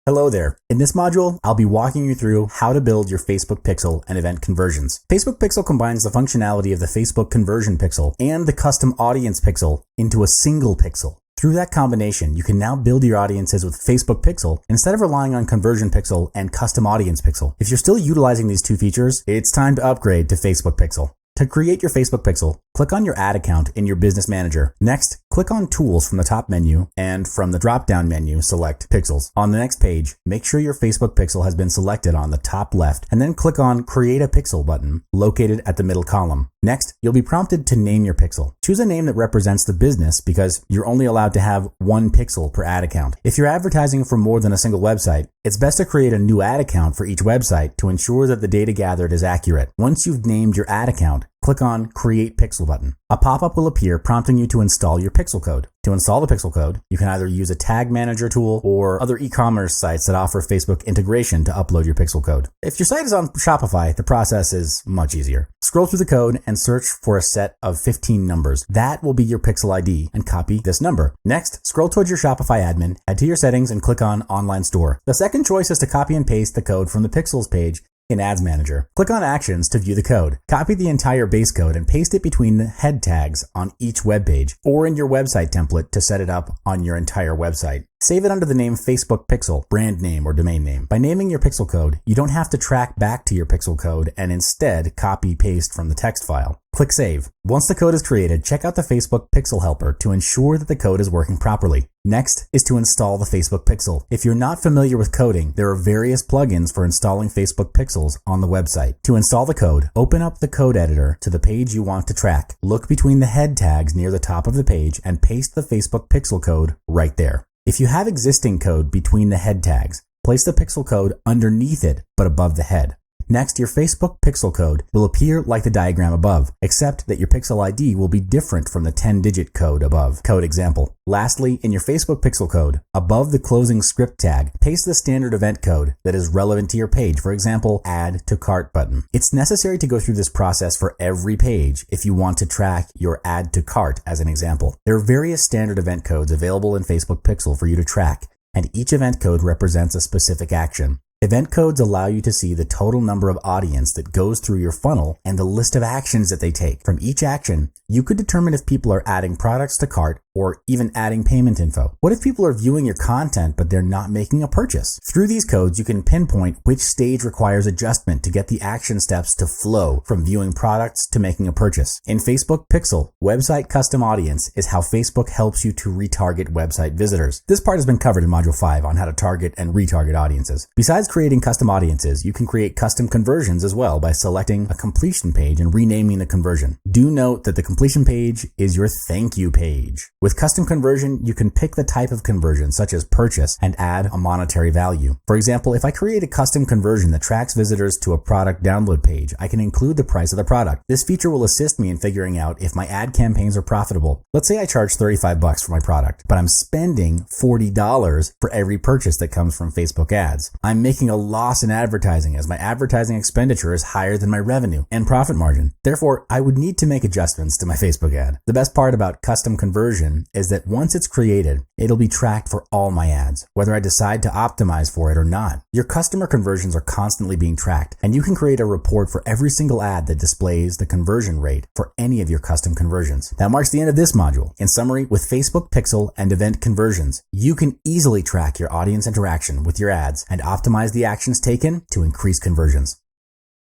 Hello there. In this module, I'll be walking you through how to build your Facebook pixel and event conversions. Facebook pixel combines the functionality of the Facebook conversion pixel and the custom audience pixel into a single pixel. Through that combination, you can now build your audiences with Facebook pixel instead of relying on conversion pixel and custom audience pixel. If you're still utilizing these two features, it's time to upgrade to Facebook pixel. To create your Facebook pixel, click on your ad account in your business manager. Next, click on Tools from the top menu, and from the drop-down menu, select Pixels. On the next page, make sure your Facebook pixel has been selected on the top left, and then click on Create a Pixel button, located at the middle column. Next, you'll be prompted to name your pixel. Choose a name that represents the business because you're only allowed to have one pixel per ad account. If you're advertising for more than a single website, it's best to create a new ad account for each website to ensure that the data gathered is accurate. Once you've named your ad account, click on Create Pixel button. A pop-up will appear prompting you to install your pixel code. To install the pixel code, you can either use a tag manager tool or other e-commerce sites that offer Facebook integration to upload your pixel code. If your site is on Shopify, the process is much easier. Scroll through the code and search for a set of 15 numbers. That will be your pixel ID, and copy this number. Next, scroll towards your Shopify admin, head to your settings, and click on Online Store. The second choice is to copy and paste the code from the pixels page in Ads Manager. Click on Actions to view the code. Copy the entire base code and paste it between the head tags on each web page or in your website template to set it up on your entire website. Save it under the name Facebook Pixel, brand name or domain name. By naming your pixel code, you don't have to track back to your pixel code and instead copy-paste from the text file. Click Save. Once the code is created, check out the Facebook Pixel Helper to ensure that the code is working properly. Next is to install the Facebook Pixel. If you're not familiar with coding, there are various plugins for installing Facebook Pixels on the website. To install the code, open up the code editor to the page you want to track. Look between the head tags near the top of the page and paste the Facebook Pixel code right there. If you have existing code between the head tags, place the pixel code underneath it but above the head. Next, your Facebook pixel code will appear like the diagram above, except that your pixel ID will be different from the 10-digit code above. Code example. Lastly, in your Facebook pixel code, above the closing script tag, paste the standard event code that is relevant to your page, for example, Add to Cart button. It's necessary to go through this process for every page if you want to track your Add to Cart as an example. There are various standard event codes available in Facebook pixel for you to track, and each event code represents a specific action. Event codes allow you to see the total number of audience that goes through your funnel and the list of actions that they take. From each action, you could determine if people are adding products to cart or even adding payment info. What if people are viewing your content but they're not making a purchase? Through these codes, you can pinpoint which stage requires adjustment to get the action steps to flow from viewing products to making a purchase. In Facebook Pixel, Website Custom Audience is how Facebook helps you to retarget website visitors. This part has been covered in Module 5 on how to target and retarget audiences. Besides creating custom audiences, you can create custom conversions as well by selecting a completion page and renaming the conversion. Do note that the completion page is your thank you page. With custom conversion, you can pick the type of conversion, such as purchase, and add a monetary value. For example, if I create a custom conversion that tracks visitors to a product download page, I can include the price of the product. This feature will assist me in figuring out if my ad campaigns are profitable. Let's say I charge $35 for my product, but I'm spending $40 for every purchase that comes from Facebook ads. I'm making a loss in advertising as my advertising expenditure is higher than my revenue and profit margin. Therefore, I would need to make adjustments to my Facebook ad. The best part about custom conversion is that once it's created, it'll be tracked for all my ads, whether I decide to optimize for it or not. Your customer conversions are constantly being tracked, and you can create a report for every single ad that displays the conversion rate for any of your custom conversions. That marks the end of this module. In summary, with Facebook Pixel and event conversions, you can easily track your audience interaction with your ads and optimize the actions taken to increase conversions.